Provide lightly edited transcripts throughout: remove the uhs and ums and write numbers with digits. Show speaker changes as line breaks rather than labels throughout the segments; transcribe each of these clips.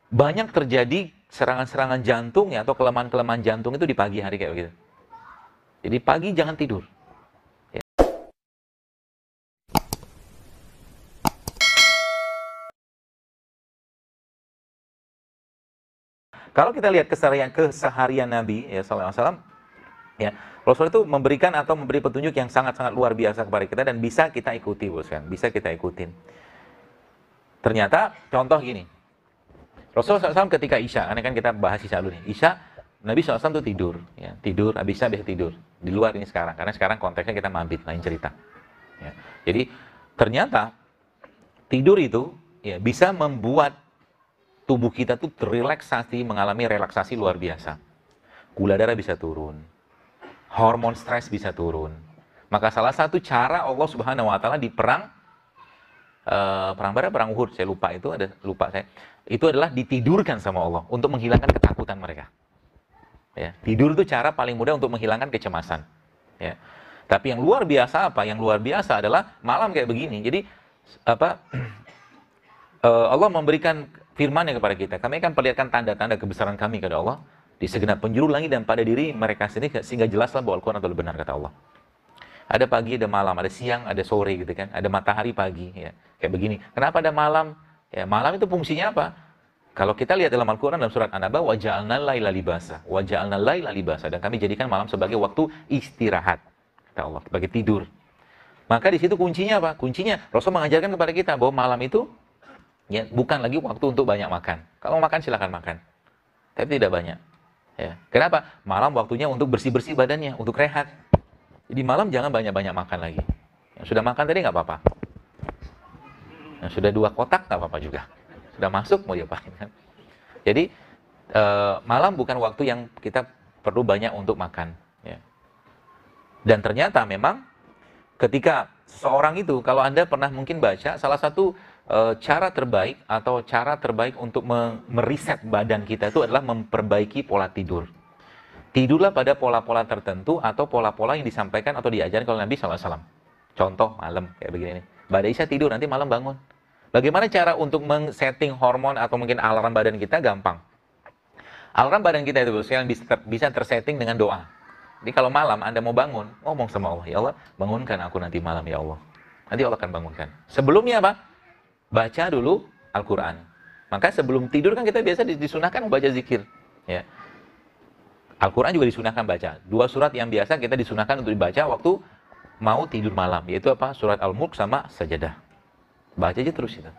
banyak terjadi serangan-serangan jantung ya, atau kelemahan-kelemahan jantung itu di pagi hari kayak begitu. Jadi pagi jangan tidur. Ya. Kalau kita lihat keseharian Nabi ya sallallahu alaihi wasallam, ya, Rasul itu memberikan atau memberi petunjuk yang sangat-sangat luar biasa kepada kita dan bisa kita ikuti, bos kan. Bisa kita ikutin. Ternyata contoh gini. Rasulullah SAW ketika Isya, karena kan kita bahas Isya dulu nih. Isya, Nabi SAW itu tidur, ya, tidur, habis Isya bisa tidur. Di luar ini sekarang, karena sekarang konteksnya kita mabit, lain cerita. Ya. Jadi ternyata tidur itu ya bisa membuat tubuh kita tuh terrelaksasi, mengalami relaksasi luar biasa. Gula darah bisa turun, hormon stres bisa turun. Maka salah satu cara Allah Subhanahu Wa Taala di perang Uhud, saya lupa itu ada lupa saya. Itu adalah ditidurkan sama Allah untuk menghilangkan ketakutan mereka. Ya, tidur itu cara paling mudah untuk menghilangkan kecemasan. Ya. Tapi yang luar biasa apa? Yang luar biasa adalah malam kayak begini. Jadi apa? Allah memberikan firman-Nya kepada kita. Kami akan perlihatkan tanda-tanda kebesaran kami kepada Allah di segenap penjuru langit dan pada diri mereka sendiri, sehingga jelaslah bahwa Al-Quran adalah benar, kata Allah. Ada pagi, ada malam, ada siang, ada sore gitu kan. Ada matahari pagi ya. Kayak begini. Kenapa ada malam? Ya, malam itu fungsinya apa? Kalau kita lihat dalam Al-Quran dalam surat An-Naba, wa ja'alnal laila libasa, wa ja'alnal laila libasa, dan kami jadikan malam sebagai waktu istirahat, kata Allah, sebagai tidur. Maka di situ kuncinya apa? Kuncinya Rasul mengajarkan kepada kita bahwa malam itu ya bukan lagi waktu untuk banyak makan. Kalau makan silakan makan, tapi tidak banyak. Ya. Kenapa? Malam waktunya untuk bersih-bersih badannya, untuk rehat. Jadi malam jangan banyak-banyak makan lagi. Yang sudah makan tadi nggak apa-apa. Yang sudah 2 kotak nggak apa-apa juga. Sudah masuk mau diapain kan? Jadi malam bukan waktu yang kita perlu banyak untuk makan. Ya. Dan ternyata memang ketika seseorang itu, kalau Anda pernah mungkin baca, salah satu cara terbaik atau cara terbaik untuk meriset badan kita itu adalah memperbaiki pola tidur. Tidurlah pada pola-pola tertentu atau pola-pola yang disampaikan atau diajarkan oleh Nabi SAW. Contoh malam kayak begini nih. Pada Isya tidur, nanti malam bangun. Bagaimana cara untuk men-setting hormon atau mungkin alarm badan kita? Gampang. Alarm badan kita itu bisa tersetting dengan doa. Jadi kalau malam Anda mau bangun, ngomong sama Allah, ya Allah, bangunkan aku nanti malam ya Allah. Nanti Allah akan bangunkan. Sebelumnya apa? Baca dulu Al-Quran. Maka sebelum tidur kan kita biasa disunahkan membaca zikir. Ya. Al-Quran juga disunahkan baca. 2 surat yang biasa kita disunahkan untuk dibaca waktu mau tidur malam. Yaitu apa? Surat Al-Mulk sama Sajadah. Baca aja terus itu.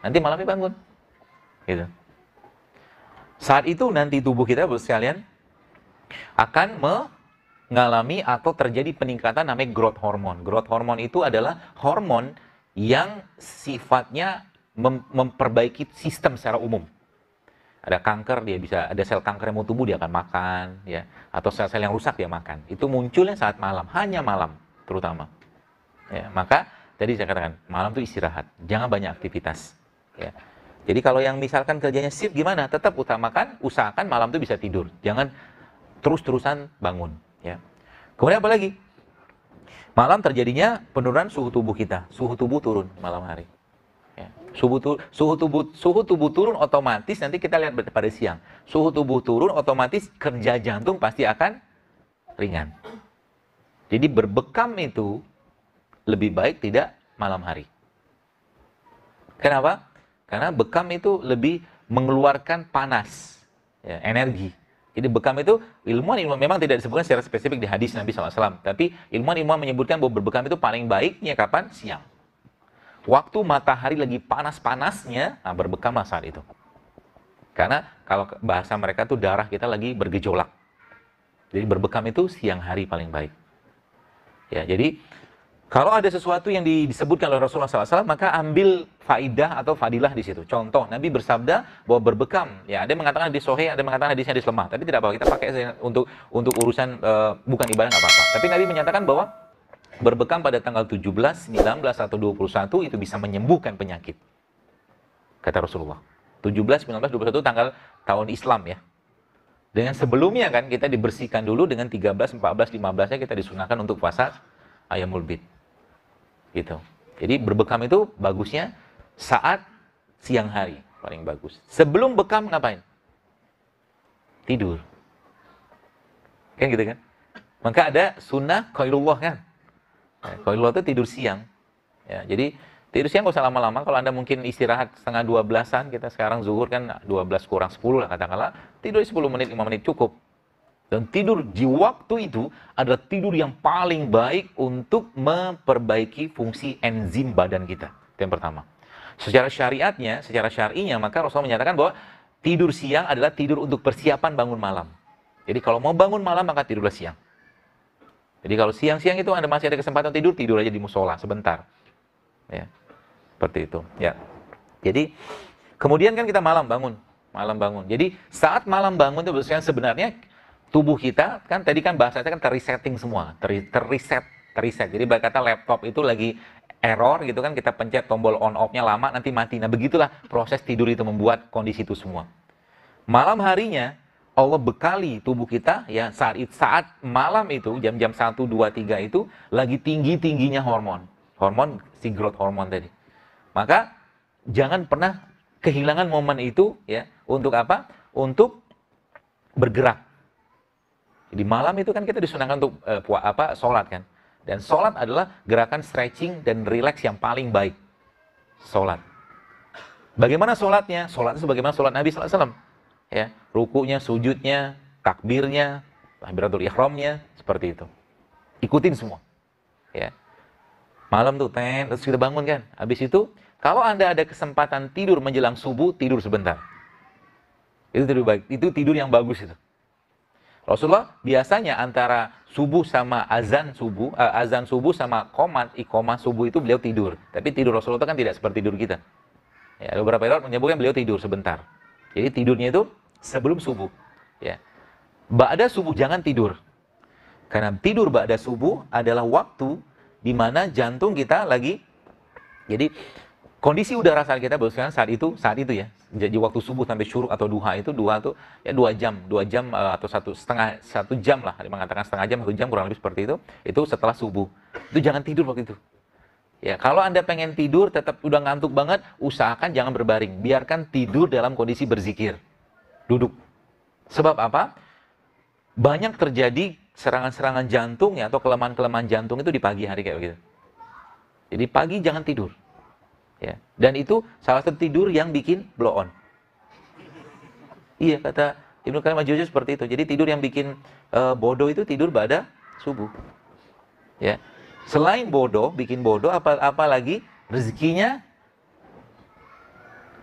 Nanti malamnya bangun. Gitu. Saat itu nanti tubuh kita sekalian akan mengalami atau terjadi peningkatan namanya growth hormone. Growth hormone itu adalah hormon yang sifatnya memperbaiki sistem secara umum. Ada kanker, dia bisa, ada sel kanker yang mau tumbuh, dia akan makan, ya, atau sel-sel yang rusak dia makan. Itu munculnya saat malam, hanya malam terutama. Ya, maka tadi saya katakan malam itu istirahat, jangan banyak aktivitas. Ya. Jadi kalau yang misalkan kerjanya shift gimana, tetap usahakan malam itu bisa tidur, jangan terus-terusan bangun. Ya. Kemudian apa lagi? Malam terjadinya penurunan suhu tubuh kita, suhu tubuh turun malam hari. Ya. Suhu tubuh turun otomatis, nanti kita lihat pada siang. Suhu tubuh turun otomatis kerja jantung pasti akan ringan. Jadi berbekam itu lebih baik tidak malam hari. Kenapa? Karena bekam itu lebih mengeluarkan panas, ya, energi. Jadi bekam itu ilmuwan memang tidak disebutkan secara spesifik di hadis Nabi SAW. Tapi ilmuwan menyebutkan bahwa berbekam itu paling baiknya kapan? Siang. Waktu matahari lagi panas-panasnya, nah berbekamlah saat itu. Karena kalau bahasa mereka tuh darah kita lagi bergejolak. Jadi berbekam itu siang hari paling baik. Ya, jadi kalau ada sesuatu yang disebutkan oleh Rasulullah SAW, maka ambil faidah atau fadilah di situ. Contoh, Nabi bersabda bahwa berbekam. Ya, ada yang mengatakan hadis sahih, ada yang mengatakan hadisnya hadis lemah. Tapi tidak apa-apa, kita pakai untuk urusan bukan ibadah nggak apa-apa. Tapi Nabi menyatakan bahwa berbekam pada tanggal 17, 19, atau 21 itu bisa menyembuhkan penyakit. Kata Rasulullah. 17, 19, 21 tanggal tahun Islam ya. Dengan sebelumnya kan kita dibersihkan dulu dengan 13, 14, 15-nya kita disunahkan untuk puasa Ayyamul Bid. Gitu. Jadi berbekam itu bagusnya saat siang hari. paling bagus. Sebelum bekam ngapain? Tidur. Kan gitu kan? Maka ada sunnah qailullah kan? Ya, qailullah itu tidur siang. Ya, jadi tidur siang nggak usah lama-lama. Kalau Anda mungkin istirahat setengah 12-an, kita sekarang zuhur kan 12 kurang 10 lah katakanlah. Tidur 10 menit, 5 menit cukup. Dan tidur di waktu itu adalah tidur yang paling baik untuk memperbaiki fungsi enzim badan kita. Itu yang pertama. Secara syariatnya, secara syar'inya, maka Rasulullah menyatakan bahwa tidur siang adalah tidur untuk persiapan bangun malam. Jadi kalau mau bangun malam, maka tidurlah siang. Jadi kalau siang-siang itu Anda masih ada kesempatan tidur, tidur aja di musola sebentar. Ya, seperti itu. Ya. Jadi, kemudian kan kita malam bangun. Jadi saat malam bangun itu sebenarnya tubuh kita, kan tadi kan bahasanya kan terresetting semua. Terreset. Jadi berkata laptop itu lagi error gitu kan, kita pencet tombol on off-nya lama, nanti mati. Nah begitulah proses tidur itu membuat kondisi itu semua. Malam harinya, Allah bekali tubuh kita, ya saat malam itu, jam-jam 1, 2, 3 itu, lagi tinggi-tingginya hormon si growth hormone tadi. Maka, jangan pernah kehilangan momen itu, ya untuk apa? Untuk bergerak. Jadi malam itu kan kita disunahkan untuk sholat kan. Dan sholat adalah gerakan stretching dan relax yang paling baik. Sholat. Bagaimana sholatnya? Sholat itu sebagaimana sholat Nabi SAW. Ya, rukunya, sujudnya, takbirnya, takbiratul ihramnya, seperti itu. Ikutin semua. Ya. Malam tuh, terus kita bangun kan. Habis itu, kalau Anda ada kesempatan tidur menjelang subuh, tidur sebentar. Itu tidur baik. Itu tidur yang bagus itu. Rasulullah biasanya antara subuh sama azan subuh sama iqomah subuh itu beliau tidur. Tapi tidur Rasulullah itu kan tidak seperti tidur kita. Ya, ada beberapa riwayat menyebutkan beliau tidur sebentar. Jadi tidurnya itu sebelum subuh. Ya. Ba'da subuh jangan tidur. Karena tidur ba'da subuh adalah waktu di mana jantung kita lagi, jadi kondisi udara saat kita saat itu ya. Jadi waktu subuh sampai syuruk atau duha itu ya 2 jam atau satu jam lah, mengatakan setengah jam, 1 jam kurang lebih seperti itu setelah subuh. Itu jangan tidur waktu itu. Ya, kalau Anda pengen tidur tetap udah ngantuk banget, usahakan jangan berbaring, biarkan tidur dalam kondisi berzikir. Duduk. Sebab apa? Banyak terjadi serangan-serangan jantung ya, atau kelemahan-kelemahan jantung itu di pagi hari kayak begitu. Jadi pagi jangan tidur. Ya. Dan itu salah satu tidur yang bikin blow on. Iya, kata Ibnu Qayyim al-Jauziyah seperti itu. Jadi tidur yang bikin bodoh itu tidur pada subuh. Ya. Selain bodoh, bikin bodoh, apalagi rezekinya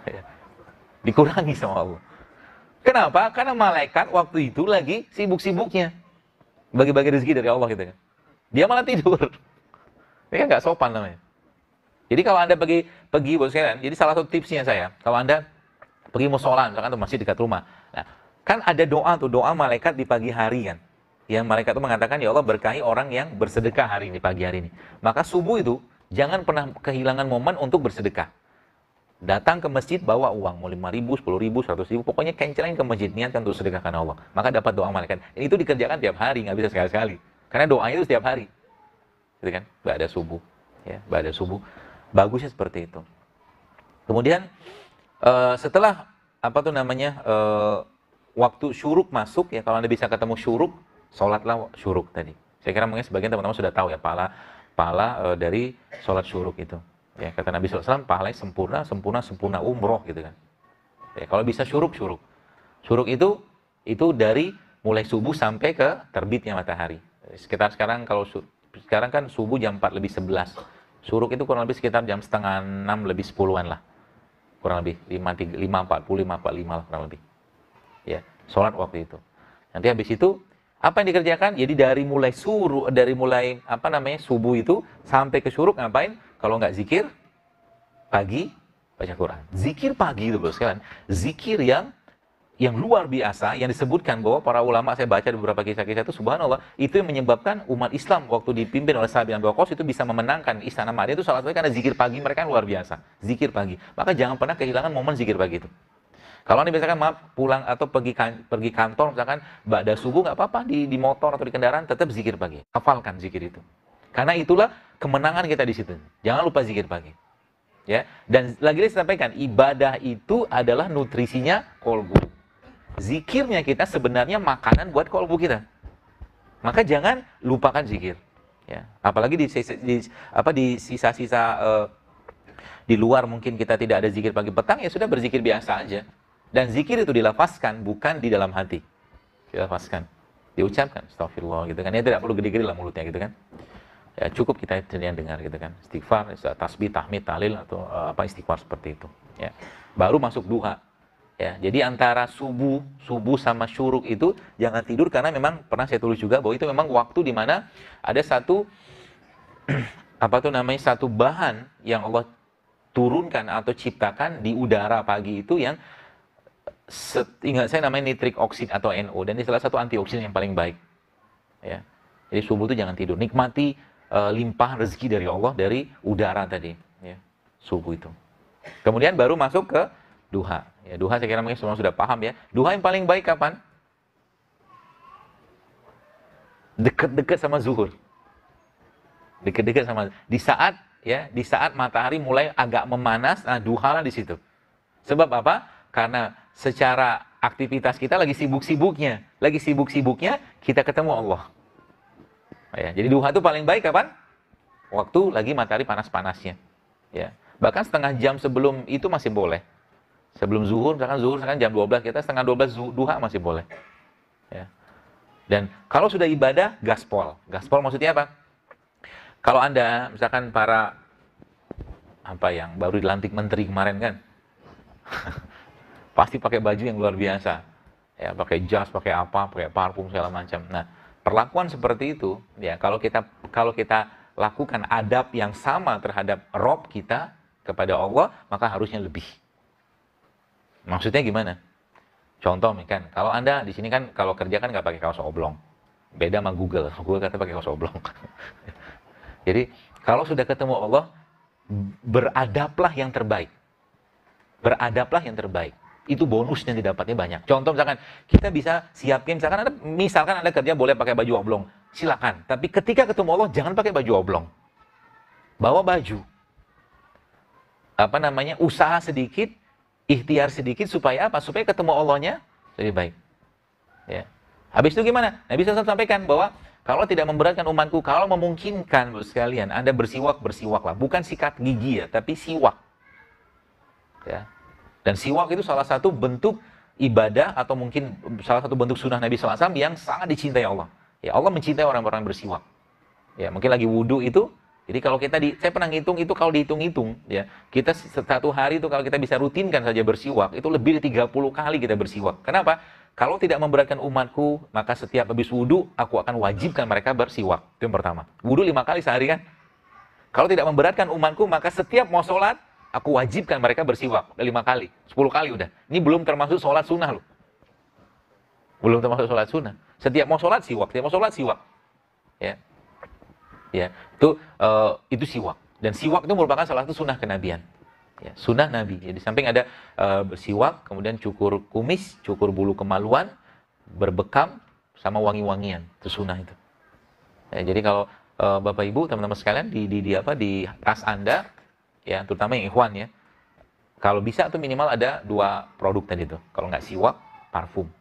ya, dikurangi sama Allah. Kenapa? Karena malaikat waktu itu lagi sibuk-sibuknya bagi-bagi rezeki dari Allah gitu kan. Dia malah tidur. Ini kan nggak sopan namanya. Jadi kalau Anda pergi bos sekalian, jadi salah satu tipsnya saya, kalau Anda pergi musola, misalkan tuh masih dekat rumah. Nah, kan ada doa malaikat di pagi hari kan. Yang malaikat itu mengatakan, ya Allah berkahi orang yang bersedekah hari ini, pagi hari ini. Maka subuh itu, jangan pernah kehilangan momen untuk bersedekah. Datang ke masjid, bawa uang, mau 5.000, 10.000, 100.000, pokoknya kencelin ke masjid, niatkan untuk sedekahkan Allah. Maka dapat doa malaikat. Dan itu dikerjakan tiap hari, nggak bisa sekali-sekali. Karena doanya itu setiap hari. Gitu kan? Ba'da subuh. Ya, ba'da subuh. Bagusnya seperti itu. Kemudian setelah waktu syuruk masuk ya, kalau Anda bisa ketemu syuruk, sholatlah syuruk tadi. Saya kira mungkin sebagian teman-teman sudah tahu ya pahala dari sholat syuruk itu. Ya, kata Nabi SAW, pahalanya sempurna umroh gitu kan. Ya, kalau bisa syuruk. Syuruk itu dari mulai subuh sampai ke terbitnya matahari. Sekitar sekarang kan subuh jam 4 lebih 11. Syuruk itu kurang lebih sekitar jam setengah 6 lebih 10-an lah. Kurang lebih 5.45 lah kurang lebih. Ya, sholat waktu itu. Nanti habis itu apa yang dikerjakan? Jadi dari mulai subuh itu sampai ke syuruk ngapain? Kalau nggak zikir pagi baca Quran. Zikir pagi itu bos sekalian. Zikir yang luar biasa, yang disebutkan bahwa para ulama, saya baca di beberapa kisah-kisah itu, subhanallah, itu yang menyebabkan umat Islam waktu dipimpin oleh Sa'ad bin Abi Waqqas itu bisa memenangkan istana Makkah itu salah satunya karena zikir pagi mereka yang luar biasa. Zikir pagi. Maka jangan pernah kehilangan momen zikir pagi itu. Kalau Anda misalkan pulang atau pergi kantor misalkan ba'da subuh nggak apa-apa di motor atau di kendaraan, tetap zikir pagi. Hafalkan zikir itu. Karena itulah kemenangan kita di situ. Jangan lupa zikir pagi. Ya, dan lagi-lagi saya sampaikan, ibadah itu adalah nutrisinya kolbu. Zikirnya kita sebenarnya makanan buat kolbu kita. Maka jangan lupakan zikir. Ya, apalagi di sisa-sisa di luar mungkin kita tidak ada zikir pagi petang, ya sudah berzikir biasa aja. Dan zikir itu dilafazkan, bukan di dalam hati. Dilafazkan, diucapkan, astagfirullah gitu kan. Ya tidak perlu gede-gede lah mulutnya gitu kan. Ya cukup kita yang dengar gitu kan. Istighfar, tasbih, tahmid, tahlil atau istighfar seperti itu. Ya. Baru masuk duha. Ya, jadi antara subuh sama syuruk itu jangan tidur, karena memang pernah saya tulis juga bahwa itu memang waktu di mana ada satu satu bahan yang Allah turunkan atau ciptakan di udara pagi itu yang ingat saya namanya nitrik oksid atau NO, dan ini salah satu antioksidan yang paling baik. Ya. Jadi subuh itu jangan tidur, nikmati limpah rezeki dari Allah dari udara tadi, ya. Subuh itu. Kemudian baru masuk ke duha. Ya, duha saya kira mungkin semua sudah paham ya. Duha yang paling baik kapan? Dekat-dekat sama zuhur. Dekat-dekat sama di saat matahari mulai agak memanas, nah duha lah di situ. Sebab apa? Karena secara aktivitas kita lagi sibuk-sibuknya kita ketemu Allah. Ya, jadi duha itu paling baik kapan? Waktu lagi matahari panas-panasnya. Ya. Bahkan setengah jam sebelum itu masih boleh. Sebelum zuhur, misalkan jam 12, kita setengah 12 duha masih boleh. Ya. Dan kalau sudah ibadah, gaspol. Gaspol maksudnya apa? Kalau Anda, misalkan para yang baru dilantik menteri kemarin kan, pasti pakai baju yang luar biasa. Ya, pakai jas, pakai parfum segala macam. Nah, perlakuan seperti itu, ya kalau kita lakukan adab yang sama terhadap Rob kita kepada Allah, maka harusnya lebih. Maksudnya gimana? Contoh kan, kalau Anda di sini kan kalau kerja kan nggak pakai kaos oblong. Beda sama Google kata pakai kaos oblong. Jadi, kalau sudah ketemu Allah, beradablah yang terbaik. Beradablah yang terbaik. Itu bonus yang didapatnya banyak. Contoh misalkan, kita bisa siapin, misalkan Anda kerja boleh pakai baju oblong. Silakan. Tapi ketika ketemu Allah, jangan pakai baju oblong. Bawa baju. Usaha sedikit, ikhtiar sedikit, supaya apa? Supaya ketemu Allahnya lebih baik. Ya. Habis itu gimana? Nabi SAW sampaikan bahwa kalau tidak memberatkan umatku, kalau memungkinkan sekalian, Anda bersiwaklah. Bukan sikat gigi ya, tapi siwak. Ya. Dan siwak itu salah satu bentuk ibadah atau mungkin salah satu bentuk sunnah Nabi SAW yang sangat dicintai Allah. Ya, Allah mencintai orang-orang bersiwak. Ya, mungkin lagi wudhu itu. Jadi kalau saya pernah ngitung itu, kalau dihitung-hitung, ya, kita satu hari itu kalau kita bisa rutinkan saja bersiwak, itu lebih dari 30 kali kita bersiwak. Kenapa? Kalau tidak memberatkan umatku, maka setiap habis wudhu, aku akan wajibkan mereka bersiwak. Itu yang pertama. Wudhu 5 kali sehari kan? Kalau tidak memberatkan umatku, maka setiap mau sholat, aku wajibkan mereka bersiwak. 5 kali, 10 kali udah. Ini belum termasuk sholat sunnah loh. Belum termasuk sholat sunnah. Setiap mau sholat, siwak. Ya. Ya, itu siwak. Dan siwak itu merupakan salah satu sunnah kenabian. Ya, sunnah Nabi. Ya, di samping ada bersiwak, kemudian cukur kumis, cukur bulu kemaluan, berbekam, sama wangi-wangian. Itu sunnah itu. Ya, jadi kalau Bapak Ibu, teman-teman sekalian di tas Anda, ya terutama yang ikhwan ya, kalau bisa tuh minimal ada 2 produk tadi tuh. Kalau nggak siwak, parfum.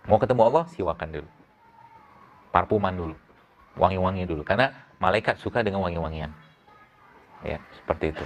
Mau ketemu Allah, siwakan dulu. Parfuman dulu. Wangi-wangi dulu, karena malaikat suka dengan wangi-wangian. Ya, seperti itu.